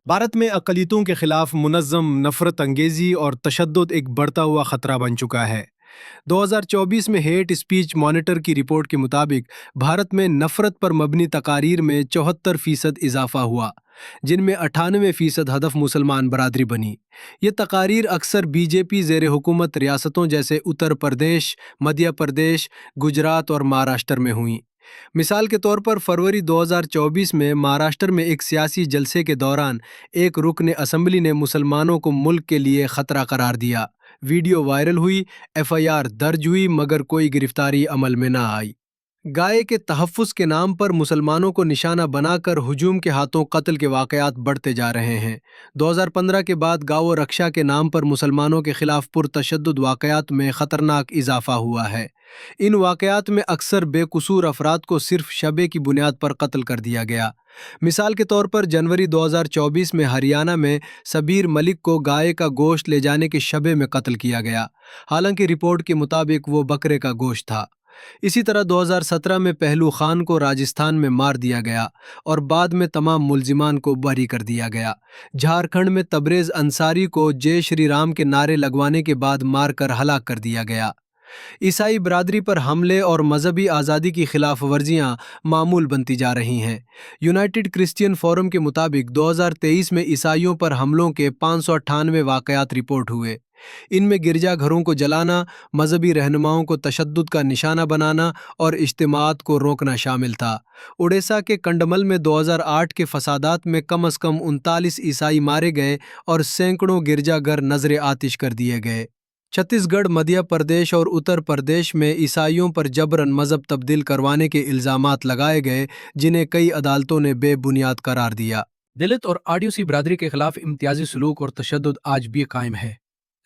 भारत में अक़लियतों के खिलाफ मुनज़्ज़म नफ़रत अंगेज़ी और तशद्दुद एक बढ़ता हुआ ख़तरा बन चुका है। 2024 में हेट स्पीच मॉनिटर की रिपोर्ट के मुताबिक भारत में नफ़रत पर मबनी तकारीर में 74% इजाफा हुआ, जिनमें 98% हदफ मुसलमान बरादरी बनी। ये तकारीर अक्सर बीजेपी ज़ेर हुकूमत रियासतों जैसे उत्तर प्रदेश, मध्य प्रदेश, गुजरात और महाराष्ट्र में हुई। मिसाल के तौर पर फरवरी 2024 में महाराष्ट्र में एक सियासी जलसे के दौरान एक रुकन असम्बली ने मुसलमानों को मुल्क के लिए खतरा करार दिया। वीडियो वायरल हुई, एफआईआर दर्ज हुई, मगर कोई गिरफ्तारी अमल में ना आई। गाय के तहफ़्फ़ुज़ के नाम पर मुसलमानों को निशाना बनाकर हुजूम के हाथों कत्ल के वाक़यात बढ़ते जा रहे हैं। 2015 के बाद गाओ रक्षा के नाम पर मुसलमानों के खिलाफ पुरतशद्दुद वाक़यात में ख़तरनाक इजाफा हुआ है। इन वाक़यात में अक्सर बेकसूर अफराद को सिर्फ शबे की बुनियाद पर कत्ल कर दिया गया। मिसाल के तौर पर जनवरी 2024 में हरियाणा में सबीर मलिक को गाय का गोश्त ले जाने के शबे में कत्ल किया गया, हालांकि रिपोर्ट के मुताबिक वो बकरे का गोश्त था। इसी तरह 2017 में पहलू खान को राजस्थान में मार दिया गया और बाद में तमाम मुल्जिमान को बरी कर दिया गया। झारखंड में तबरेज़ अंसारी को जय श्री राम के नारे लगवाने के बाद मारकर हलाक कर दिया गया। ईसाई बरादरी पर हमले और मजहबी आज़ादी की खिलाफ वर्जियाँ मामूल बनती जा रही हैं। यूनाइटेड क्रिश्चियन फोरम के मुताबिक 2023 में ईसाइयों पर हमलों के 598 वाक़यात रिपोर्ट हुए। इनमें गिरजाघरों को जलाना, मजहबी रहनुमाओं को तशद्दुद का निशाना बनाना और इज्तिमाआत को रोकना शामिल था। उड़ीसा के कंडमल में 2008 के फसादात में कम से कम 39 ईसाई मारे गए और सैकड़ों गिरजाघर नजर आतिश कर दिए गए। छत्तीसगढ़, मध्य प्रदेश और उत्तर प्रदेश में ईसाइयों पर जबरन मजहब तब्दील करवाने के इल्ज़ामात लगाए गए, जिन्हें कई अदालतों ने बेबुनियाद करार दिया। दलित और आदिवासी बरादरी के खिलाफ इम्तियाजी सलूक और तशद्दुद आज भी कायम है।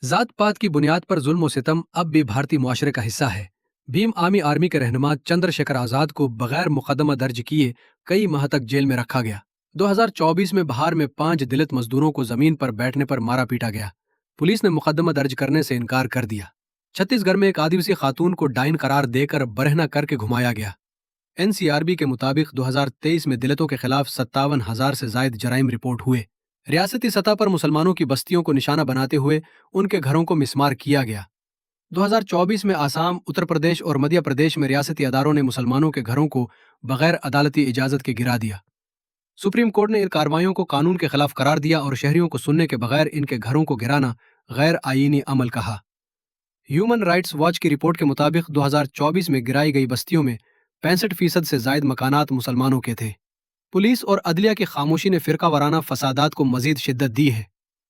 जात पात की बुनियाद पर जुल्म और सितम अब भी भारतीय मुआशरे का हिस्सा है। भीम आर्मी के रहनुमा चंद्रशेखर आज़ाद को बगैर मुकदमा दर्ज किए कई माह तक जेल में रखा गया। 2024 में बिहार में 5 दलित मजदूरों को जमीन पर बैठने पर मारा पीटा गया। पुलिस ने मुकदमा दर्ज करने से इनकार कर दिया। छत्तीसगढ़ में एक आदिवासी खातून को डाइन करार देकर बरहना करके घुमाया गया। एनसीआरबी के मुताबिक 2023 में दलितों के खिलाफ 57,000 से जायद जराइम रिपोर्ट हुए। रियासती सतह पर मुसलमानों की बस्तियों को निशाना बनाते हुए उनके घरों को मिस्मार किया गया। 2024 में आसाम, उत्तर प्रदेश और मध्य प्रदेश में रियासती अदारों ने मुसलमानों के घरों को बगैर अदालती इजाजत के गिरा दिया। सुप्रीम कोर्ट ने इन कार्रवाइयों को कानून के खिलाफ करार दिया और शहरियों को सुनने के बगैर इनके घरों को गिराना गैर आईनी अमल कहा। ह्यूमन राइट्स वॉच की रिपोर्ट के मुताबिक 2024 में गिराई गई बस्तियों में 65% से जायद मकानात मुसलमानों के थे। पुलिस और अदलिया की खामोशी ने फिरका वाराना फसादात को मजीद शिद्दत दी है।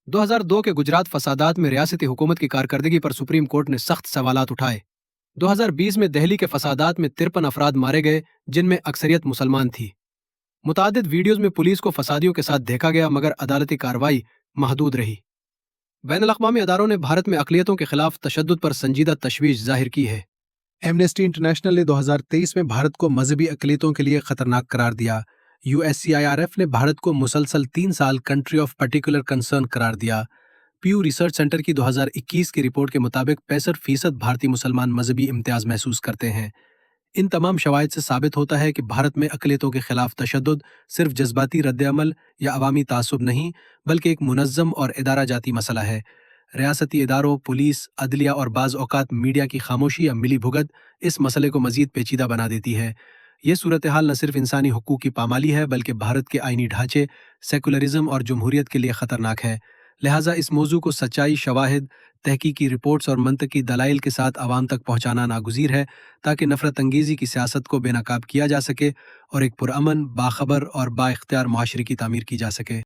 2002 के गुजरात फसादात में रियासती हुकूमत की कारकर्दगी पर सुप्रीम कोर्ट ने सख्त सवालात उठाए। 2020 में दिल्ली के फसादात में 53 अफराद मारे गए, जिनमें अक्सरियत मुसलमान थी। मुतादिद वीडियोज में पुलिस को फसादियों के साथ देखा गया, मगर अदालती कार्रवाई महदूद रही। बैनुल-अक़वामी अदारों ने भारत में अक़लियतों के खिलाफ तशद्दुद पर संजीदा तशवीश जाहिर की है। एमनेस्टी इंटरनेशनल ने 2023 में भारत को मजहबी अक़लियतों के लिए खतरनाक करार दिया। USCIRF ने भारत को मुसलसल 3 साल कंट्री ऑफ पर्टिकुलर कंसर्न करार दिया। प्यू रिसर्च सेंटर की 2021 की रिपोर्ट के मुताबिक 65% भारतीय मुसलमान मजहबी इम्तियाज महसूस करते हैं। इन तमाम शवाहिद से साबित होता है कि भारत में अक़लियतों के खिलाफ तशद्दुद सिर्फ जज्बाती रद्द-ए-अमल या अवामी तासुब नहीं, बल्कि एक मुनज़्ज़म और इदारा जाती मसला है। रियासती इदारों, पुलिस, अदलिया और बाज़ औक़ात मीडिया की खामोशी या मिली भुगत इस मसले को मज़ीद पेचीदा बना देती है। ये सूरत हाल न सिर्फ इंसानी हुकूक की पामाली है, बल्कि भारत के आइनी ढांचे, सेकुलरिज्म और जमहूरियत के लिए ख़तरनाक है। लिहाजा इस मौजू को सच्चाई, शवाहिद, तहकीकी रिपोर्ट्स और मंतकी दलाइल के साथ आवाम तक पहुँचाना नागुज़ीर है, ताकि नफ़रत अंगेज़ी की सियासत को बेनकाब किया जा सके और एक पुरअमन, बाखबर और बाइख्तियार मुआशरे की तामीर की जा सके।